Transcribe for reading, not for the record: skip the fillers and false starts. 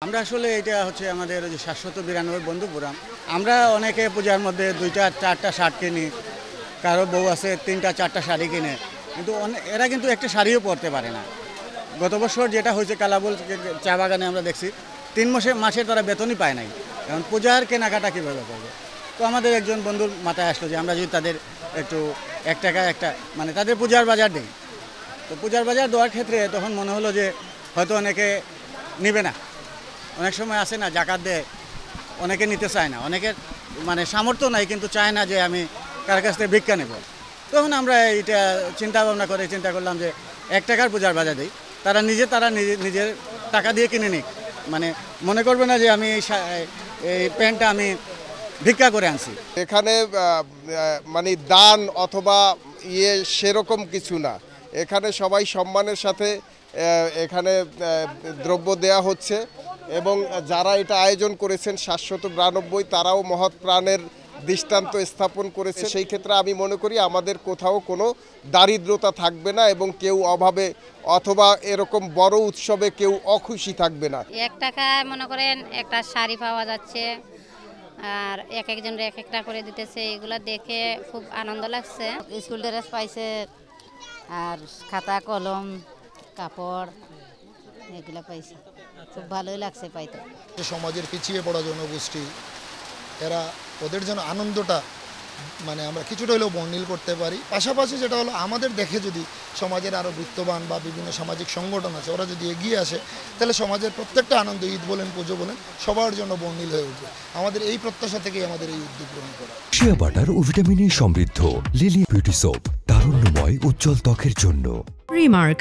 আমরা আসলে এটা হচ্ছে আমাদের ওই যে 792 বন্ধুপুরাম। আমরা অনেকে পূজার মধ্যে 2টা 4টা শার্ট কিনি, কারো বউ আছে 3টা 4টা শাড়ি কিনে, কিন্তু এরা কিন্তু একটা শাড়িও পরতে পারে না। গত বছর যেটা হয়েছে কালাবুল চা বাগানে আমরা দেখছি 3 মাসের তারা বেতনই পায় নাই। কারণ পূজার কেনাকাটা কীভাবে করবে। তো আমাদের একজন বন্ধুর মাথায় আসলো যে আমরা যদি তাদের একটু 1 টাকা একটা মানে তাদের পূজার বাজার দিই। তো পূজার বাজার দেওয়ার ক্ষেত্রে তখন মনে হলো যে হয়তো অনেকে নেবে না। অনেক সময় আসে না জাকাত দেয়, অনেকে নিতে চায় না, অনেকের মানে সামর্থ্য নাই কিন্তু চায় না যে আমি কার কাছ থেকে ভিক্ষা নেব। তখন আমরা এটা চিন্তা করলাম যে 1 টাকার পূজার বাজার দিই, তারা নিজের টাকা দিয়ে কিনে নিক, মানে মনে করবে না যে আমি এই প্যান্টটা আমি ভিক্ষা করে আনছি। এখানে মানে দান অথবা সেরকম কিছু না, এখানে সবাই সম্মানের সাথে এখানে দ্রব্য দেয়া হচ্ছে এবং যারা এটা আয়োজন করেছেন 792 তারাও মহৎ প্রাণের দৃষ্টান্ত স্থাপন করেছে। সেই ক্ষেত্রে আমি মনে করি আমাদের কোথাও কোনো দারিদ্রতা থাকবে না এবং কেউ অভাবে অথবা এরকম বড় উৎসবে কেউ অখুশি থাকবে না। 1 টাকায় মনে করেন একটা শাড়ি পাওয়া যাচ্ছে আর একজনের একটা করে দিতেছে, এগুলো দেখে খুব আনন্দ লাগছে। স্কুল ড্রেস পাইছে আর খাতা কলম কাপড় এগুলো পাইছে, খুব ভালোই লাগছে পাইতে। সমাজের পিছিয়ে পড়া জনগোষ্ঠী এরা ওদের জন্য আনন্দটা মানে আমরা কিছুটা হলেও বর্ণিল করতে পারি। পাশাপাশি যেটা হলো আমাদের দেখে যদি সমাজের আরও বিত্তবান বা বিভিন্ন সামাজিক সংগঠন আছে ওরা যদি এগিয়ে আসে তাহলে সমাজের প্রত্যেকটা আনন্দ, ঈদ বলেন পুজো বলেন, সবার জন্য বর্ণিল হয়ে উঠবে। আমাদের এই প্রত্যাশা থেকেই আমাদের এই উদ্যোগ গ্রহণ করা। শিয়া বাটার ও ভিটামিনে সমৃদ্ধ লিলি বিউটি সোপ, তারুণ্যময় উজ্জ্বল ত্বকের জন্য। রিমার্ক